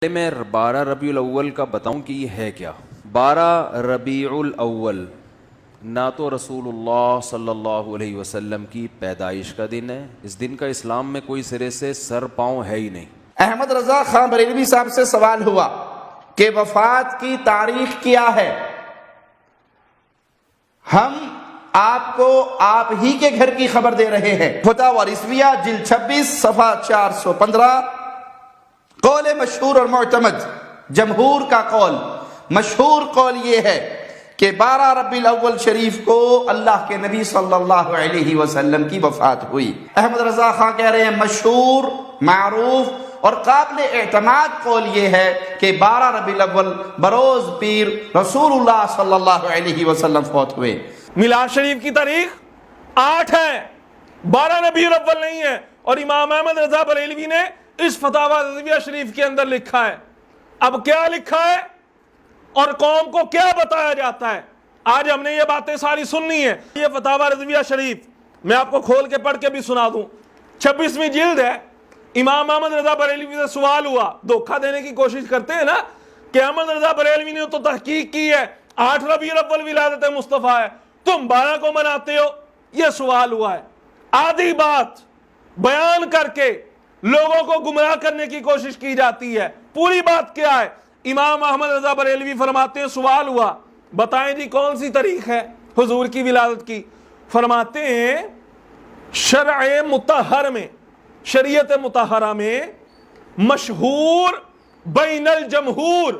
میں 12 ربیع الاول کا بتاؤں کہ یہ ہے کیا۔ 12 ربیع الاول نہ تو رسول اللہ صلی اللہ علیہ وسلم کی پیدائش کا دن ہے، اس دن کا اسلام میں کوئی سرے سے سر پاؤں ہے ہی نہیں۔ احمد رضا خان بریلوی صاحب سے سوال ہوا کہ وفات کی تاریخ کیا ہے؟ ہم آپ کو آپ ہی کے گھر کی خبر دے رہے ہیں۔ فتاوی رضویہ جلد 26 صفحہ 415۔ قول مشہور اور معتمد، جمہور کا قول، مشہور قول یہ ہے کہ 12 ربیع الاول شریف کو اللہ کے نبی صلی اللہ علیہ وسلم کی وفات ہوئی۔ احمد رضا خان کہہ رہے ہیں مشہور، معروف اور قابل اعتماد قول یہ ہے کہ 12 ربیع الاول بروز پیر رسول اللہ صلی اللہ علیہ وسلم فوت ہوئے۔ میلاد شریف کی تاریخ 8 ہے، 12 ربیع الاول نہیں ہے، اور امام احمد رضا بریلوی نے اس فتاوی رضویہ شریف کے اندر لکھا ہے۔ اب کیا لکھا ہے اور قوم کو کیا بتایا جاتا ہے؟ آج ہم نے یہ باتیں ساری سننی ہیں۔ یہ فتاوی رضویہ شریف میں آپ کو کھول کے پڑھ کے بھی سنا دوں، 26ویں جلد ہے۔ امام احمد رضا بریلوی سے سوال ہوا، دھوکہ دینے کی کوشش کرتے ہیں نا کہ احمد رضا بریلوی نے تو تحقیق کی ہے 8 ربیع الاول ولادت مصطفیٰ ہے، تم 12 کو مناتے ہو، یہ سوال ہوا ہے۔ آدھی بات بیان کر کے لوگوں کو گمراہ کرنے کی کوشش کی جاتی ہے۔ پوری بات کیا ہے؟ امام احمد رضا بریلوی فرماتے ہیں سوال ہوا، بتائیں جی کون سی تاریخ ہے حضور کی ولادت کی؟ فرماتے ہیں شرع مطہر میں، شریعت مطہرہ میں مشہور بین الجمہور،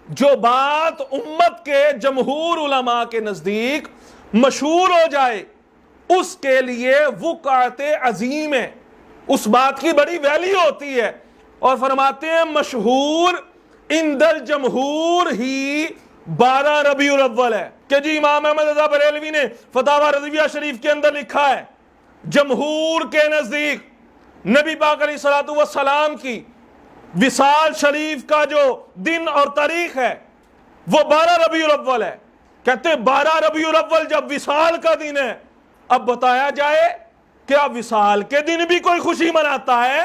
جو بات امت کے جمہور علماء کے نزدیک مشہور ہو جائے اس کے لیے وقعت عظیم ہے، اس بات کی بڑی ویلیو ہوتی ہے۔ اور فرماتے ہیں مشہور عند الجمہور ہی 12 ربیع الاول ہے۔ کہ جی امام احمد رضا بریلوی نے فتاوی رضویہ شریف کے اندر لکھا ہے جمہور کے نزدیک نبی پاک علیہ السلام کی وصال شریف کا جو دن اور تاریخ ہے وہ 12 ربیع الاول ہے۔ کہتے ہیں 12 ربیع الاول جب وصال کا دن ہے، اب بتایا جائے کیا وصال کے دن بھی کوئی خوشی مناتا ہے؟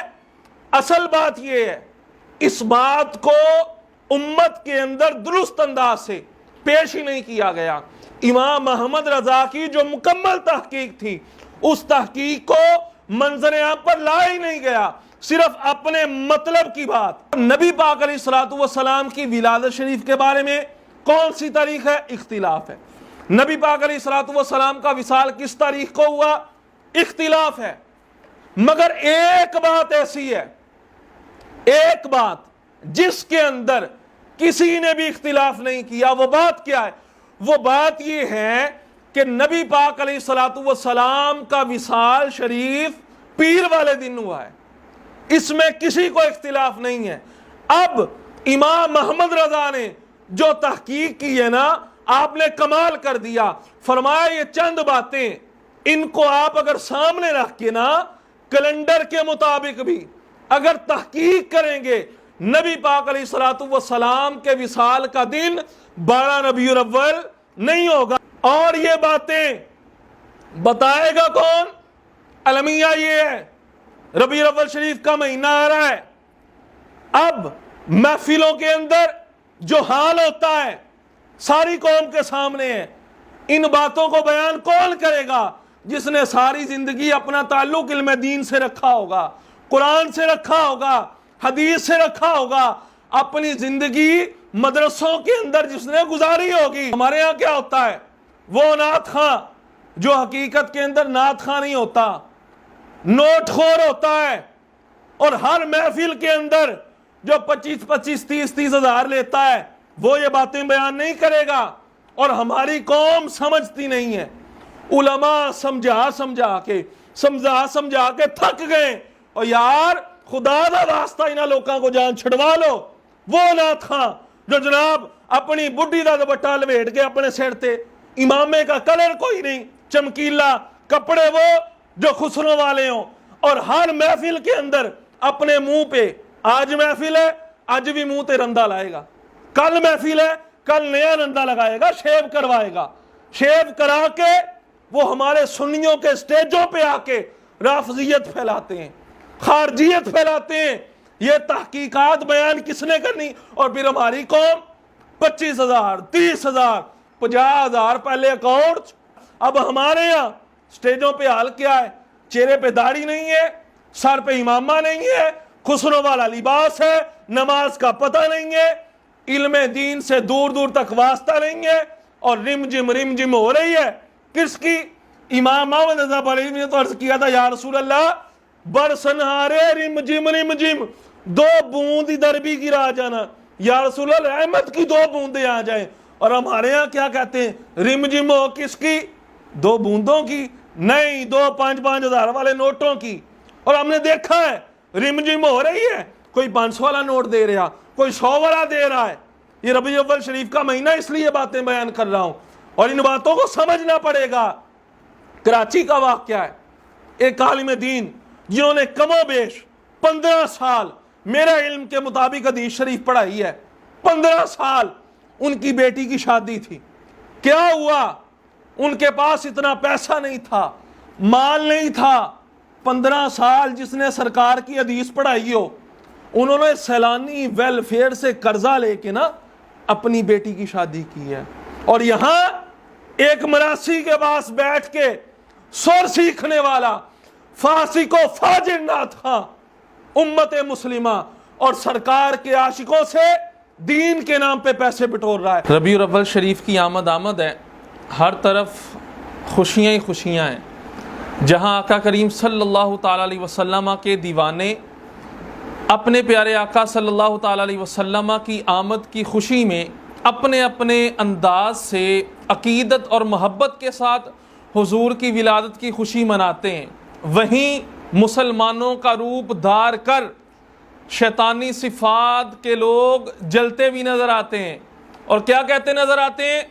اصل بات یہ ہے، اس بات کو امت کے اندر درست انداز سے پیش ہی نہیں کیا گیا۔ امام احمد رضا کی جو مکمل تحقیق تھی اس تحقیق کو منظر عام پر لا ہی نہیں گیا، صرف اپنے مطلب کی بات۔ نبی پاک علیہ السلام کی ولادت شریف کے بارے میں کون سی تاریخ ہے؟ اختلاف ہے۔ نبی پاک علیہ السلام کا وصال کس تاریخ کو ہوا؟ اختلاف ہے۔ مگر ایک بات ایسی ہے، ایک بات جس کے اندر کسی نے بھی اختلاف نہیں کیا، وہ بات کیا ہے؟ وہ بات یہ ہے کہ نبی پاک علیہ السلام کا وصال شریف پیر والے دن ہوا ہے، اس میں کسی کو اختلاف نہیں ہے۔ اب امام احمد رضا نے جو تحقیق کی ہے نا، آپ نے کمال کر دیا۔ فرمایا یہ چند باتیں ان کو آپ اگر سامنے رکھ کے نا کیلنڈر کے مطابق بھی اگر تحقیق کریں گے، نبی پاک علیہ السلام کے وصال کا دن 12 ربیع الاول نہیں ہوگا۔ اور یہ باتیں بتائے گا کون؟ المیہ یہ ہے، ربیع الاول شریف کا مہینہ آ رہا ہے، اب محفلوں کے اندر جو حال ہوتا ہے ساری قوم کے سامنے ہے، ان باتوں کو بیان کون کرے گا؟ جس نے ساری زندگی اپنا تعلق علم دین سے رکھا ہوگا، قرآن سے رکھا ہوگا، حدیث سے رکھا ہوگا، اپنی زندگی مدرسوں کے اندر جس نے گزاری ہوگی۔ ہمارے ہاں کیا ہوتا ہے؟ وہ نعت خواں جو حقیقت کے اندر نعت خواں نہیں ہوتا، نوٹ خور ہوتا ہے، اور ہر محفل کے اندر جو 25 30 ہزار لیتا ہے وہ یہ باتیں بیان نہیں کرے گا۔ اور ہماری قوم سمجھتی نہیں ہے، علماء سمجھا کے تھک گئے، اور یار خدا دا واسطہ انہاں لوکاں کو جان چھڑوا لو۔ وہ نعت خواں جو جناب اپنی بڈھی دا دوپٹہ لپیٹ کے اپنے سر تے، امامے کا کلر کوئی نہیں، چمکیلا کپڑے وہ جو خسروں والے ہوں، اور ہر محفل کے اندر اپنے منہ پہ، آج محفل ہے آج بھی منہ تے رندہ لائے گا، کل محفل ہے کل نیا رندہ لگائے گا، شیو کروائے گا، شیو کرا کے وہ ہمارے سنیوں کے سٹیجوں پہ آ کے رافضیت پھیلاتے ہیں، خارجیت پھیلاتے ہیں، یہ تحقیقات بیان کس نے کرنی؟ اور پھر ہماری قوم 25,000 30,000 50,000 پہلے اکاؤنٹ. اب ہمارے یہاں سٹیجوں پہ حال کیا ہے؟ چہرے پہ داڑھی نہیں ہے، سر پہ امامہ نہیں ہے، خسروں والا لباس ہے، نماز کا پتہ نہیں ہے، علم دین سے دور دور تک واسطہ نہیں ہے، اور رم جم ہو رہی ہے. کس کی؟ امام احمد رضا بریلوی نے تو عرض کیا تھا یا رسول اللہ برسنہارے رم جم 2 بوند ادھر بھی گرا جانا، یا رسول اللہ رحمت کی 2 بوندیں آ جائیں. اور ہمارے ہاں کیا کہتے ہیں؟ رم جم ہو کس کی؟ 2 بوندوں کی نہیں، 2 5 ہزار والے نوٹوں کی. اور ہم نے دیکھا ہے رم جم ہو رہی ہے، کوئی 500 والا نوٹ دے رہا، کوئی 100 والا دے رہا ہے. یہ ربیع الاول شریف کا مہینہ اس لیے باتیں بیان کر رہا ہوں، اور ان باتوں کو سمجھنا پڑے گا. کراچی کا واقعہ ہے، ایک عالم دین جنہوں نے کم و بیش 15 سال میرا علم کے مطابق حدیث شریف پڑھائی ہے، 15 سال ان کی بیٹی کی شادی تھی. کیا ہوا؟ ان کے پاس اتنا پیسہ نہیں تھا، مال نہیں تھا. 15 سال جس نے سرکار کی حدیث پڑھائی ہو، انہوں نے سیلانی ویلفیئر سے قرضہ لے کے نا اپنی بیٹی کی شادی کی ہے. اور یہاں ایک مراسی کے پاس بیٹھ کے سر سیکھنے والا فاسق و فاجر نہ تھا امت مسلمہ، اور سرکار کے عاشقوں سے دین کے نام پہ پیسے بٹور رہا ہے. ربیع الاول شریف کی آمد ہے، ہر طرف خوشیاں ہی خوشیاں ہیں. جہاں آقا کریم صلی اللہ تعالیٰ علیہ وسلم کے دیوانے اپنے پیارے آقا صلی اللہ تعالیٰ علیہ وسلم کی آمد کی خوشی میں اپنے اپنے انداز سے عقیدت اور محبت کے ساتھ حضور کی ولادت کی خوشی مناتے ہیں، وہیں مسلمانوں کا روپ دھار کر شیطانی صفات کے لوگ جلتے بھی نظر آتے ہیں. اور کیا کہتے نظر آتے ہیں؟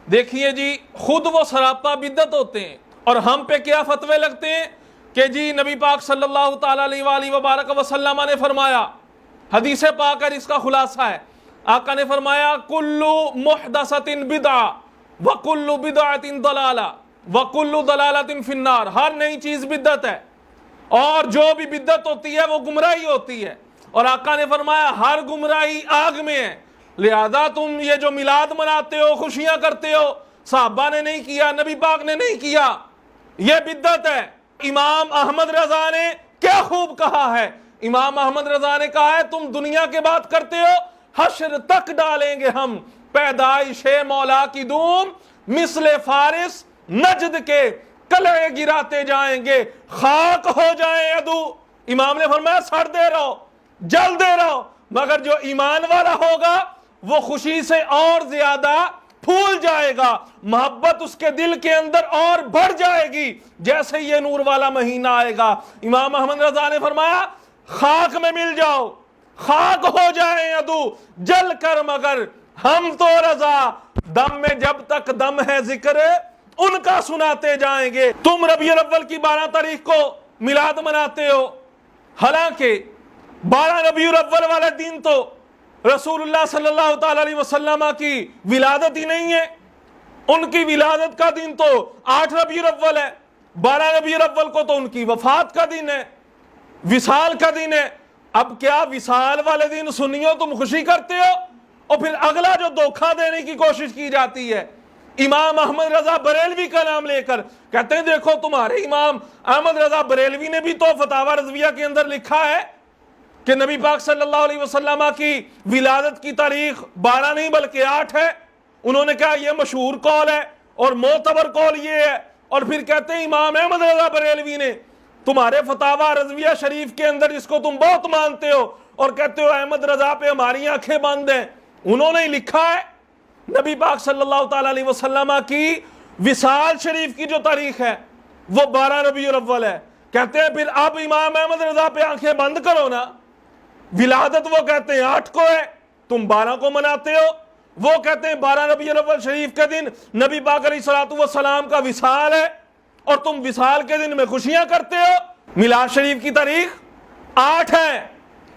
دیکھیے جی، خود وہ سراپا بدعت ہوتے ہیں، اور ہم پہ کیا فتوے لگتے ہیں کہ جی نبی پاک صلی اللہ تعالیٰ علیہ وآلہ وبارک وسلم نے فرمایا. حدیث پاک اور اس کا خلاصہ ہے، آقا نے فرمایا کلو محدثۃ بدعہ وکل بدعۃ ضلالہ وکل ضلالۃ فی النار. ہر نئی چیز بدعت ہے، اور جو بھی بدعت ہوتی ہے وہ گمراہی ہوتی ہے. اور آقا نے فرمایا ہر گمراہی آگ میں ہے. لہذا تم یہ جو میلاد مناتے ہو، خوشیاں کرتے ہو، صحابہ نے نہیں کیا، نبی پاک نے نہیں کیا، یہ بدعت ہے. امام احمد رضا نے کیا خوب کہا ہے، امام احمد رضا نے کہا ہے تم دنیا کے بات کرتے ہو، حشر تک ڈالیں گے ہم پیدائش مولا کی دھوم، مثل فارس نجد کے کلے گراتے جائیں گے، خاک ہو جائیں عدو. امام نے فرمایا سڑتے رہو، جلتے رہو، مگر جو ایمان والا ہوگا وہ خوشی سے اور زیادہ پھول جائے گا، محبت اس کے دل کے اندر اور بڑھ جائے گی جیسے یہ نور والا مہینہ آئے گا. امام احمد رضا نے فرمایا خاک میں مل جاؤ، خاک ہو جائیں عدو جل کر، مگر ہم تو رضا دم میں جب تک دم ہے ذکر ان کا سناتے جائیں گے. تم ربیع الاول کی 12 تاریخ کو میلاد مناتے ہو، حالانکہ 12 ربیع الاول والا دن تو رسول اللہ صلی اللہ تعالیٰ علیہ وسلم کی ولادت ہی نہیں ہے. ان کی ولادت کا دن تو 8 ربیع الاول ہے، 12 ربیع الاول کو تو ان کی وفات کا دن ہے، وصال کا دن ہے. اب کیا وصال والے دن سنیو تم خوشی کرتے ہو؟ اور پھر اگلا جو دھوکہ دینے کی کوشش کی جاتی ہے امام احمد رضا بریلوی کا نام لے کر، کہتے ہیں دیکھو تمہارے امام احمد رضا بریلوی نے بھی تو فتاوی رضویہ کے اندر لکھا ہے کہ نبی پاک صلی اللہ علیہ وسلم کی ولادت کی تاریخ 12 نہیں بلکہ 8 ہے. انہوں نے کہا یہ مشہور قول ہے اور معتبر قول یہ ہے. اور پھر کہتے ہیں امام احمد رضا بریلوی نے تمہارے فتاوی رضویہ شریف کے اندر جس کو تم بہت مانتے ہو اور کہتے ہو احمد رضا پہ ہماری آنکھیں بند ہیں، انہوں نے لکھا ہے نبی پاک صلی اللہ تعالیٰ علیہ وسلم کی وصال شریف کی جو تاریخ ہے وہ 12 ربیع الاول ہے. کہتے ہیں پھر اب امام احمد رضا پہ آنکھیں بند کرو نا، ولادت وہ کہتے ہیں 8 کو ہے، تم 12 کو مناتے ہو. وہ کہتے ہیں 12 ربیع الاول شریف کے دن نبی پاک علیہ الصلوۃ والسلام کا وصال ہے، اور تم وصال کے دن میں خوشیاں کرتے ہو. میلاد شریف کی تاریخ 8 ہے،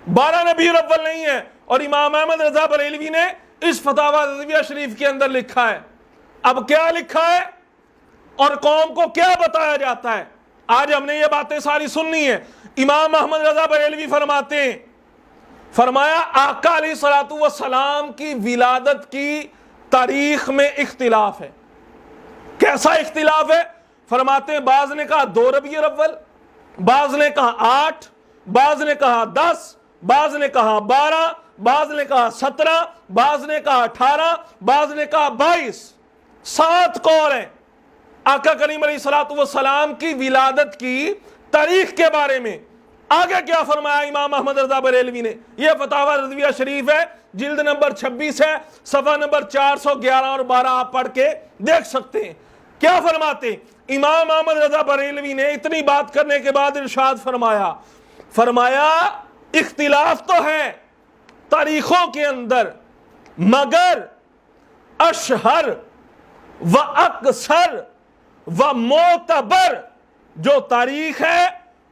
12 ربیع الاول نہیں ہے. اور امام احمد رضا بریلوی نے اس فتاوی رضویہ شریف کے اندر لکھا ہے. اب کیا لکھا ہے اور قوم کو کیا بتایا جاتا ہے؟ آج ہم نے یہ باتیں ساری سننی ہے. امام احمد رضا بریلوی فرماتے ہیں فرمایا آقا علیہ الصلوۃ والسلام کی ولادت کی تاریخ میں اختلاف ہے۔ کیسا اختلاف ہے؟ فرماتے ہیں بعض نے کہا 2 ربیع الاول، بعض نے کہا 8، بعض نے کہا 10، بعض نے کہا 12، بعض نے کہا 17، بعض نے کہا 18، بعض نے کہا 22۔ 7 قول ہیں آقا کریم علیہ الصلوۃ والسلام کی ولادت کی تاریخ کے بارے میں۔ آگے کیا فرمایا امام احمد رضا بریلوی نے؟ یہ فتاوی رضویہ شریف ہے، جلد نمبر 26 ہے، صفحہ نمبر 411 اور 12 آپ پڑھ کے دیکھ سکتے ہیں۔ کیا فرماتے ہیں؟ امام احمد رضا بریلوی نے اتنی بات کرنے کے بعد ارشاد فرمایا اختلاف تو ہے تاریخوں کے اندر، مگر اشہر و اکثر و معتبر جو تاریخ ہے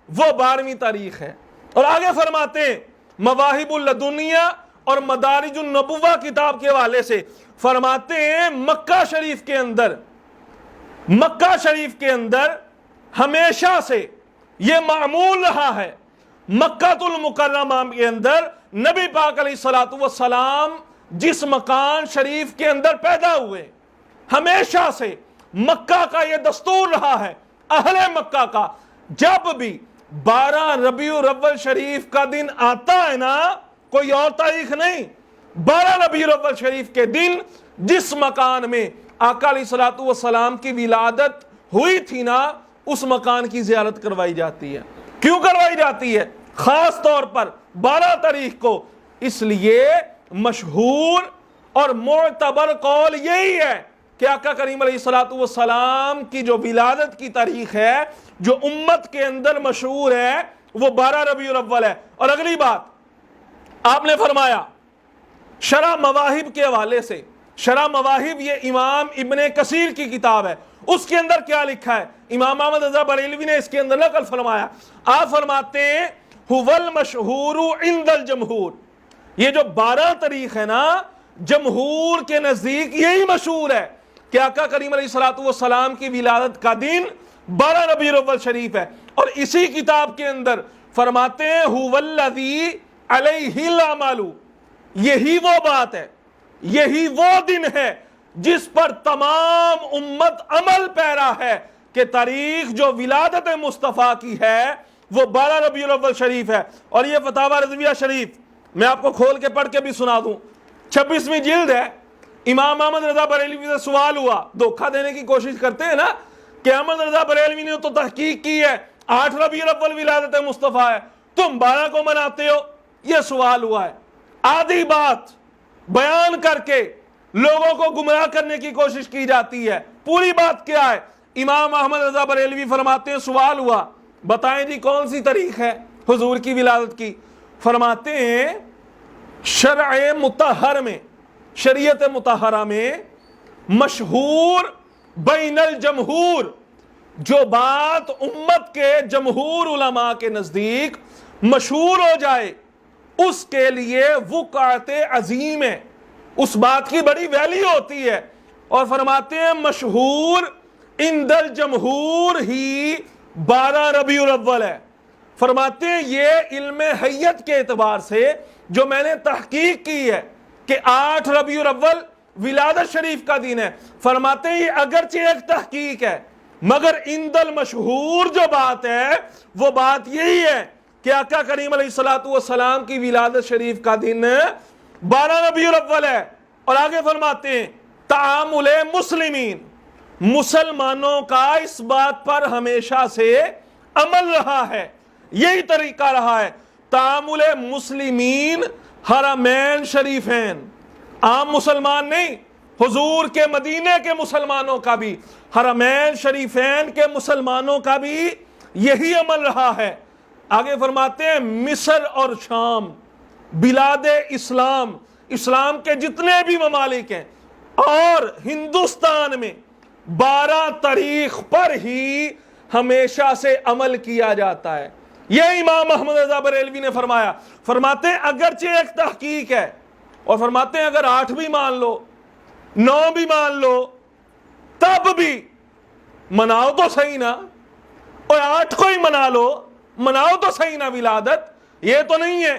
وہ 12ویں تاریخ ہے۔ اور آگے فرماتے ہیں مواہب اللدنیہ اور مدارج النبوہ کتاب کے حوالے سے فرماتے ہیں مکہ شریف کے اندر ہمیشہ سے یہ معمول رہا ہے، مکہ المکرمہ کے اندر نبی پاک علیہ الصلوۃ والسلام جس مکان شریف کے اندر پیدا ہوئے، ہمیشہ سے مکہ کا یہ دستور رہا ہے، اہل مکہ کا، جب بھی 12 ربیع الاول شریف کا دن آتا ہے نا، کوئی اور تاریخ نہیں، 12 ربیع الاول شریف کے دن جس مکان میں آقا علیہ الصلوۃ والسلام کی ولادت ہوئی تھی نا، اس مکان کی زیارت کروائی جاتی ہے۔ کیوں کروائی جاتی ہے؟ خاص طور پر 12 تاریخ کو، اس لیے مشہور اور معتبر قول یہی ہے کہ آقا کریم علیہ الصلوۃ والسلام کی جو ولادت کی تاریخ ہے، جو امت کے اندر مشہور ہے، وہ 12 ربیع الاول ہے۔ اور اگلی بات آپ نے فرمایا شرح مواہب کے حوالے سے، شرح مواہب یہ امام ابن کثیر کی کتاب ہے، اس کے اندر کیا لکھا ہے؟ امام احمد رضا بریلوی نے اس کے اندر نقل فرمایا، آپ فرماتے ہیں هو المشہور عند الجمہور، یہ جو 12 تاریخ ہے نا، جمہور کے نزدیک یہی مشہور ہے کہ آقا کریم علیہ الصلوۃ والسلام کی ولادت کا دن 12 ربیع الاول شریف ہے۔ اور اسی کتاب کے اندر فرماتے ہیں هو الذی علیہ العمل، یہی وہ بات ہے، یہی وہ دن ہے جس پر تمام امت عمل پیرا ہے کہ تاریخ جو ولادت مصطفیٰ کی ہے وہ 12 ربیع الاول شریف ہے۔ اور یہ فتاوی رضویہ شریف میں آپ کو کھول کے پڑھ کے بھی سنا دوں، 26ویں جلد ہے۔ امام احمد رضا بریلوی سے سوال ہوا، دھوکہ دینے کی کوشش کرتے ہیں نا کہ احمد رضا بریلوی نے تو تحقیق کی ہے 8 ربیع الاول ولادت مصطفیٰ ہے، تم 12 کو مناتے ہو، یہ سوال ہوا ہے۔ آدھی بات بیان کر کے لوگوں کو گمراہ کرنے کی کوشش کی جاتی ہے، پوری بات کیا ہے؟ امام احمد رضا بریلوی فرماتے ہیں سوال ہوا، بتائیں جی کون سی تاریخ ہے حضور کی ولادت کی؟ فرماتے ہیں شرع مطہر میں، شریعت مطہرہ میں مشہور بین الجمہور، جو بات امت کے جمہور علماء کے نزدیک مشہور ہو جائے اس کے لیے وقعت عظیم ہے، اس بات کی بڑی ویلیو ہوتی ہے۔ اور فرماتے ہیں مشہور عند الجمہور ہی 12 ربیع الاول ہے۔ فرماتے ہیں یہ علم حیت کے اعتبار سے جو میں نے تحقیق کی ہے کہ 8 ربیع الاول ولادت شریف کا دن ہے، فرماتے ہیں یہ اگرچہ ایک تحقیق ہے مگر عند المشہور جو بات ہے وہ بات یہی ہے کہ آقا کریم علیہ الصلوۃ والسلام کی ولادت شریف کا دن 12 ربیع الاول ہے۔ اور آگے فرماتے ہیں تعامل مسلمین، مسلمانوں کا اس بات پر ہمیشہ سے عمل رہا ہے، یہی طریقہ رہا ہے، تعامل مسلمین حرمین شریفین، عام مسلمان نہیں، حضور کے مدینے کے مسلمانوں کا بھی، حرمین شریفین کے مسلمانوں کا بھی یہی عمل رہا ہے۔ آگے فرماتے ہیں مصر اور شام، بلاد اسلام، اسلام کے جتنے بھی ممالک ہیں، اور ہندوستان میں 12 تاریخ پر ہی ہمیشہ سے عمل کیا جاتا ہے۔ یہ امام احمد رضا بریلوی نے فرمایا، فرماتے ہیں اگرچہ ایک تحقیق ہے، اور فرماتے ہیں اگر 8 بھی مان لو 9 بھی مان لو تب بھی مناؤ تو صحیح نا، اور 8 کو ہی منا لو، مناؤ تو صحیح نا ولادت۔ یہ تو نہیں ہے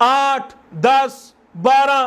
8, 10, 12,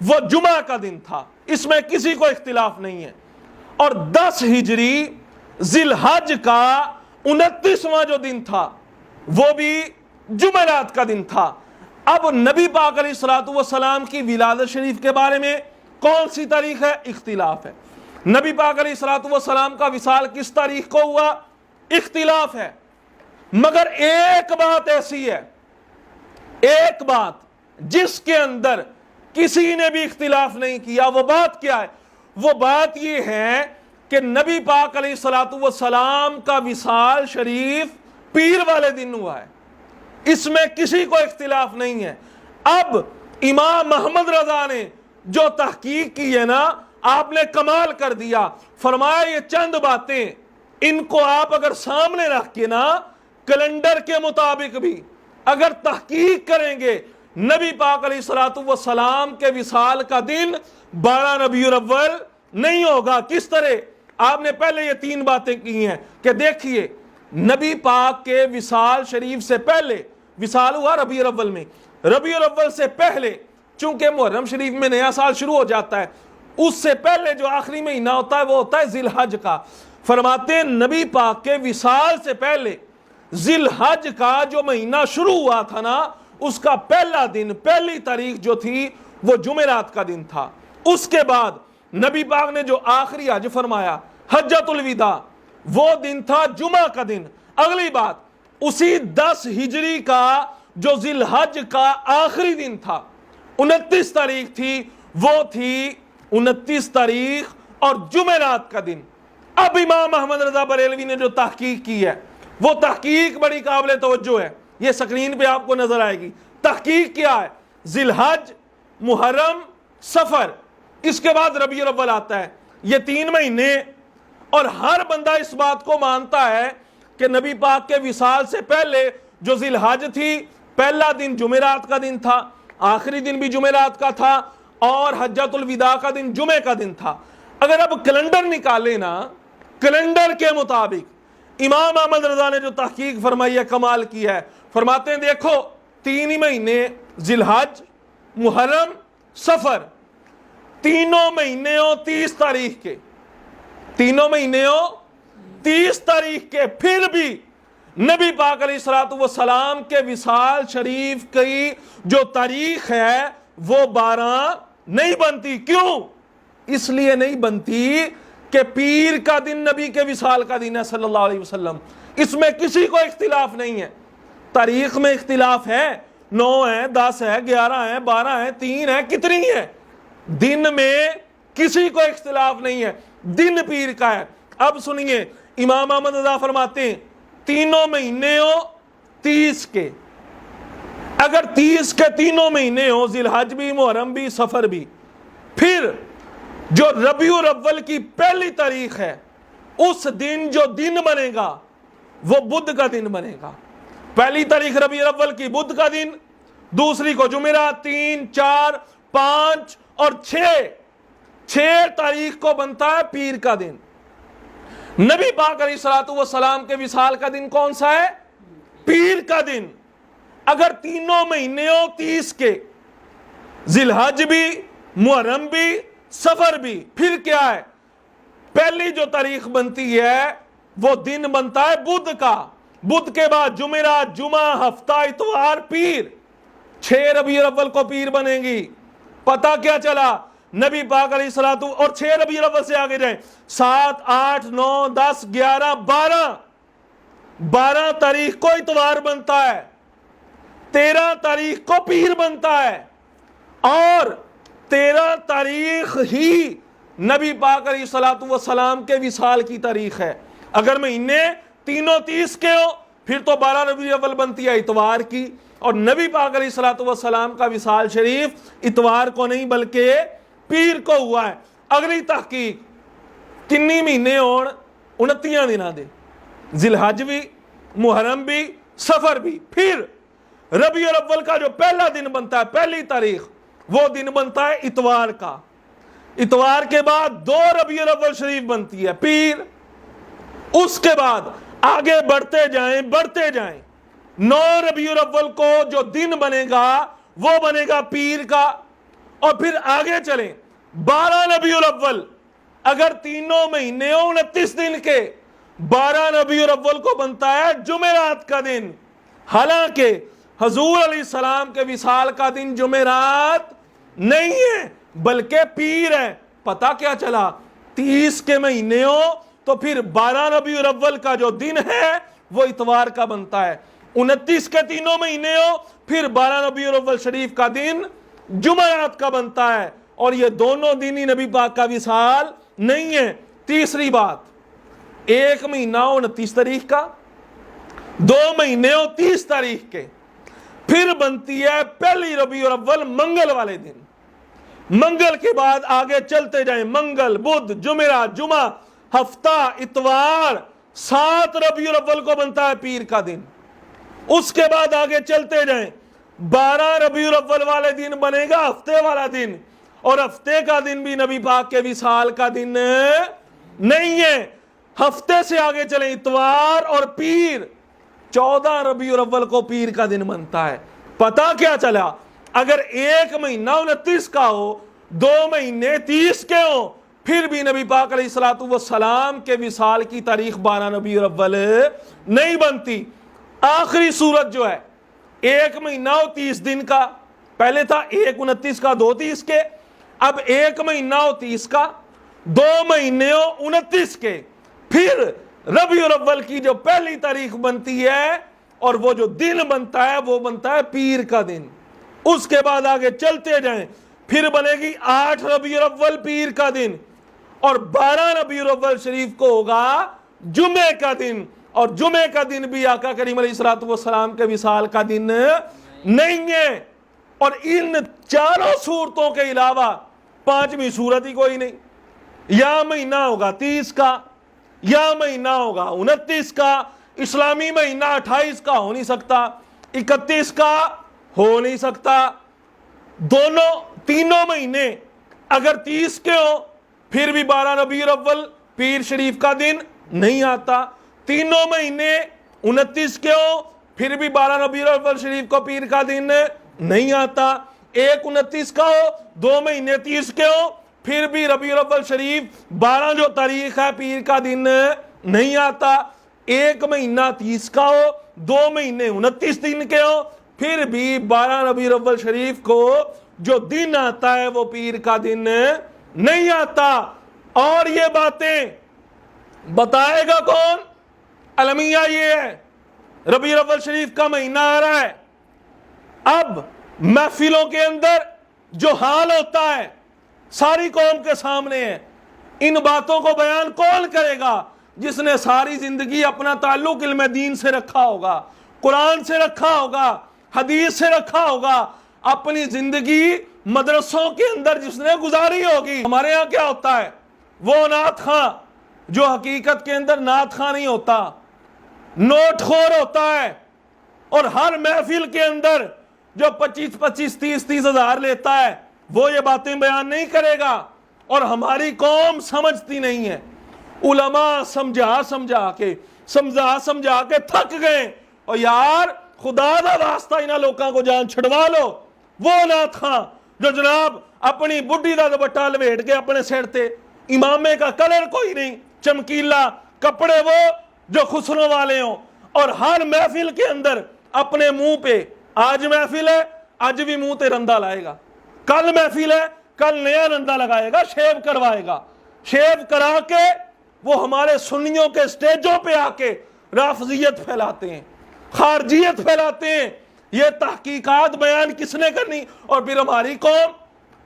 وہ جمعہ کا دن تھا، اس میں کسی کو اختلاف نہیں ہے۔ اور 10 ہجری ذی الحج کا 29واں جو دن تھا وہ بھی جمعرات کا دن تھا۔ اب نبی پاک علیہ الصلوۃ والسلام کی ولادت شریف کے بارے میں کون سی تاریخ ہے؟ اختلاف ہے۔ نبی پاک علیہ الصلوۃ والسلام کا وصال کس تاریخ کو ہوا؟ اختلاف ہے۔ مگر ایک بات ایسی ہے، ایک بات جس کے اندر کسی نے بھی اختلاف نہیں کیا، وہ بات کیا ہے؟ وہ بات یہ ہے کہ نبی پاک علیہ الصلوۃ والسلام کا وصال شریف پیر والے دن ہوا ہے، اس میں کسی کو اختلاف نہیں ہے۔ اب امام محمد رضا نے جو تحقیق کی ہے نا، آپ نے کمال کر دیا۔ فرمایا یہ چند باتیں ان کو آپ اگر سامنے رکھ کے نا کیلنڈر کے مطابق بھی اگر تحقیق کریں گے، نبی پاک علیہ الصلوۃ والسلام کے وصال کا دن 12 ربیع الاول نہیں ہوگا۔ کس طرح؟ آپ نے پہلے یہ 3 باتیں کی ہیں کہ دیکھیے نبی پاک کے وصال شریف سے پہلے، وصال ہوا ربیع الاول میں، ربیع الاول سے پہلے چونکہ محرم شریف میں نیا سال شروع ہو جاتا ہے، اس سے پہلے جو آخری مہینہ ہوتا ہے وہ ہوتا ہے ذی الحج کا۔ فرماتے ہیں نبی پاک کے وصال سے پہلے ذی الحج کا جو مہینہ شروع ہوا تھا نا، اس کا پہلا دن، پہلی تاریخ جو تھی وہ جمعرات کا دن تھا۔ اس کے بعد نبی پاک نے جو آخری حج فرمایا، حجۃ الوداع، وہ دن تھا جمعہ کا دن۔ اگلی بات، اسی 10 ہجری کا جو ذی الحج کا آخری دن تھا، 29 تاریخ تھی، وہ تھی 29 تاریخ اور جمعرات کا دن۔ اب امام احمد رضا بریلوی نے جو تحقیق کی ہے، وہ تحقیق بڑی قابل توجہ ہے، یہ سکرین پہ آپ کو نظر آئے گی۔ تحقیق کیا ہے؟ ذی الحج، محرم، سفر، اس کے بعد ربیع الاول آتا ہے، یہ 3 مہینے۔ اور ہر بندہ اس بات کو مانتا ہے کہ نبی پاک کے وصال سے پہلے جو ذی الحج تھی، پہلا دن جمعرات کا دن تھا، آخری دن بھی جمعرات کا تھا، اور حجۃ الوداع کا دن جمعے کا دن تھا۔ اگر اب کیلنڈر نکالے نا، کیلنڈر کے مطابق امام احمد رضا نے جو تحقیق فرمائی ہے، کمال کی ہے۔ فرماتے ہیں دیکھو 3 ہی مہینے، ذی الحج، محرم، سفر، تینوں مہینے ہو 30 تاریخ کے، تینوں مہینے ہو 30 تاریخ کے، پھر بھی نبی پاک علیہ الصلوۃ والسلام کے وصال شریف کی جو تاریخ ہے وہ 12 نہیں بنتی۔ کیوں؟ اس لیے نہیں بنتی کہ پیر کا دن نبی کے وصال کا دن ہے صلی اللہ علیہ وسلم، اس میں کسی کو اختلاف نہیں ہے۔ تاریخ میں اختلاف ہے، 9 ہے، 10 ہے، 11 ہے، 12 ہے، 3 ہے، کتنی ہے؟ دن میں کسی کو اختلاف نہیں ہے، دن پیر کا ہے۔ اب سنیے، امام احمد رضا فرماتے ہیں تینوں مہینے ہو 30 کے، اگر 30 کے تینوں مہینے ہو، ذی الحج بھی، محرم بھی، سفر بھی، پھر جو ربیع الاول کی پہلی تاریخ ہے، اس دن جو دن بنے گا وہ بدھ کا دن بنے گا۔ پہلی تاریخ ربیع الاول کی بدھ کا دن، دوسری کو جمعرات، 3، 4، 5 اور 6 تاریخ کو بنتا ہے پیر کا دن۔ نبی پاک علیہ الصلوۃ والسلام کے وصال کا دن کون سا ہے؟ پیر کا دن۔ اگر تینوں مہینے ہو 30 کے، ذی الحج بھی، محرم بھی، سفر بھی، پھر کیا ہے؟ پہلی جو تاریخ بنتی ہے وہ دن بنتا ہے بدھ کا، بدھ کے بعد جمعرات، جمعہ، ہفتہ، اتوار، پیر، 6 ربیع الاول کو پیر بنے گی۔ پتہ کیا چلا؟ نبی پاک علیہ الصلوۃ، اور 6 ربیع الاول سے آگے جائیں، 7، 8، 9، 10، 11، 12 تاریخ کو اتوار بنتا ہے، 13 تاریخ کو پیر بنتا ہے، اور 13 تاریخ ہی نبی پاک علیہ الصلوۃ والسلام کے وصال کی تاریخ ہے۔ اگر مہینے تینوں 30 کے ہو پھر تو 12 ربیع الاول بنتی ہے اتوار کی، اور نبی پاک علیہ الصلوۃ والسلام کا وصال شریف اتوار کو نہیں بلکہ پیر کو ہوا ہے۔ اگلی تحقیق، کنی مہینے ہون 29 دنوں دے، ذی الحج بھی، محرم بھی، سفر بھی، پھر ربیع الاول کا جو پہلا دن بنتا ہے، پہلی تاریخ، وہ دن بنتا ہے اتوار کا۔ اتوار کے بعد 2 ربیع الاول شریف بنتی ہے، پیر۔ اس کے بعد آگے بڑھتے جائیں 9 ربیع الاول کو جو دن بنے گا وہ بنے گا پیر کا، اور پھر آگے چلیں 12 ربیع الاول، اگر تینوں مہینے 29 دن کے 12 ربیع الاول کو بنتا ہے جمعرات کا دن، حالانکہ حضور علیہ السلام کے وصال کا دن جمعرات نہیں ہے بلکہ پیر ہے۔ پتہ کیا چلا؟ 30 کے مہینے ہو تو پھر 12 ربیع الاول کا جو دن ہے وہ اتوار کا بنتا ہے، 29 کے تینوں مہینے ہو پھر 12 ربیع الاول شریف کا دن جمعرات کا بنتا ہے، اور یہ دونوں دن ہی نبی پاک کا وصال نہیں ہے۔ تیسری بات، ایک مہینہ 29 تاریخ کا، 2 مہینے 30 تاریخ کے، پھر بنتی ہے پہلی ربیع الاول منگل والے دن، منگل کے بعد آگے چلتے جائیں، منگل، بدھ، جمعرات، جمعہ، ہفتہ، اتوار، 7 ربیع الاول کو بنتا ہے پیر کا دن۔ اس کے بعد آگے چلتے جائیں، 12 ربیع الاول والے دن بنے گا ہفتے والا دن، اور ہفتے کا دن بھی نبی پاک کے وصال کا دن نہیں ہے۔ ہفتے سے آگے چلیں، اتوار اور پیر، 14 ربیع الاول کو پیر کا دن بنتا ہے۔ پتہ کیا چلا؟ اگر ایک مہینہ 29 کا ہو، 2 مہینے 30 کے ہوں، پھر بھی نبی پاک علیہ الصلوۃ والسلام کے وصال کی تاریخ 12 ربیع الاول نہیں بنتی۔ آخری صورت جو ہے، ایک مہینہ 30 دن کا، پہلے تھا 1 29 کا 2 30 کے، اب ایک مہینہ 30 کا، 2 مہینے 29 کے، پھر ربیع الاول کی جو پہلی تاریخ بنتی ہے اور وہ جو دن بنتا ہے وہ بنتا ہے پیر کا دن۔ اس کے بعد آگے چلتے جائیں، پھر بنے گی 8 ربیع الاول پیر کا دن، اور 12 ربیع الاول شریف کو ہوگا جمعے کا دن، اور جمعے کا دن بھی آقا کریم علیہ الصلوۃ والسلام کے وصال کا دن نہیں ہے۔ اور ان چاروں صورتوں کے علاوہ 5ویں صورت ہی کوئی نہیں، یا مہینہ ہوگا 30 کا، یا مہینہ ہوگا 29 کا، اسلامی مہینہ 28 کا ہو نہیں سکتا، 31 کا ہو نہیں سکتا، تینوں مہینے اگر 30 کے ہو پھر بھی 12 ربیع الاول پیر شریف کا دن نہیں آتا، تینوں مہینے 29 کے ہو پھر بھی 12 ربیع الاول شریف کو پیر کا دن نہیں آتا، 1 29 کا ہو، 2 مہینے 30 کے ہو پھر بھی ربیع الاول شریف 12 جو تاریخ ہے پیر کا دن نہیں آتا، 1 مہینہ 30 کا ہو، 2 مہینے 29 دن کے ہو پھر بھی 12 ربیع الاول شریف کو جو دن آتا ہے وہ پیر کا دن نہیں آتا۔ اور یہ باتیں بتائے گا کون؟ المیہ یہ ہے، ربیع الاول شریف کا مہینہ آ رہا ہے، اب محفلوں کے اندر جو حال ہوتا ہے ساری قوم کے سامنے ہے، ان باتوں کو بیان کون کرے گا؟ جس نے ساری زندگی اپنا تعلق علم دین سے رکھا ہوگا، قرآن سے رکھا ہوگا، حدیث سے رکھا ہوگا، اپنی زندگی مدرسوں کے اندر جس نے گزاری ہوگی۔ ہمارے ہاں کیا ہوتا ہے؟ وہ نعت خواں جو حقیقت کے اندر نعت خواں نہیں ہوتا، نوٹ خور ہوتا ہے، اور ہر محفل کے اندر جو 25 30 ہزار لیتا ہے وہ یہ باتیں بیان نہیں کرے گا، اور ہماری قوم سمجھتی نہیں ہے۔ علماء سمجھا کے تھک گئے، اور یار خدا دا واسطہ انہاں لوکاں کو جان چھڑوا لو۔ وہ نعت خواں جو جناب اپنی بڈھی دا دوپٹہ لپیٹ کے اپنے سر تے، امامے کا کلر کوئی نہیں، چمکیلا کپڑے وہ جو خسروں والے ہوں، اور ہر محفل کے اندر اپنے منہ پہ، آج محفل ہے آج بھی منہ تے رندہ لائے گا، کل محفل ہے کل نیا رندہ لگائے گا، شیو کروائے گا، شیو کرا کے وہ ہمارے سنیوں کے سٹیجوں پہ آ کے رافضیت پھیلاتے ہیں، خارجیت پھیلاتے ہیں۔ یہ تحقیقات بیان کس نے کرنی؟ اور پھر ہماری قوم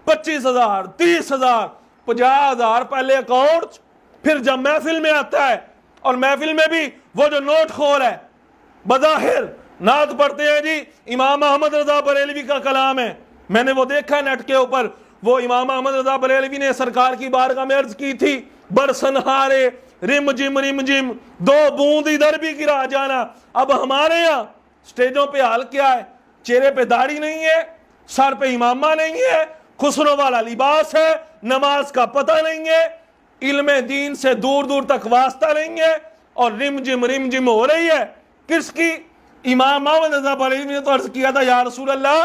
25,000 30,000 50,000 پہلے اکاؤنٹ، پھر جب محفل میں آتا ہے، اور محفل میں بھی وہ جو نوٹ خور ہے، بظاہر نعت پڑھتے ہیں جی امام احمد رضا بریلوی کا کلام ہے، میں نے وہ دیکھا نیٹ کے اوپر، وہ امام احمد رضا بریلوی نے سرکار کی بارگاہ میں عرض کی تھی، برسنہارے رم جم 2 بوند ادھر بھی گرا جانا۔ اب ہمارے یہاں سٹیجوں پہ حال کیا ہے؟ چہرے پہ داڑھی نہیں ہے، سر پہ امامہ نہیں ہے، خسروں والا لباس ہے، نماز کا پتہ نہیں ہے، علم دین سے دور دور تک واسطہ نہیں ہے، اور رم جم ہو رہی ہے۔ کس کی؟ امام احمد رضا بریلوی نے تو عرض کیا تھا یا رسول اللہ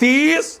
30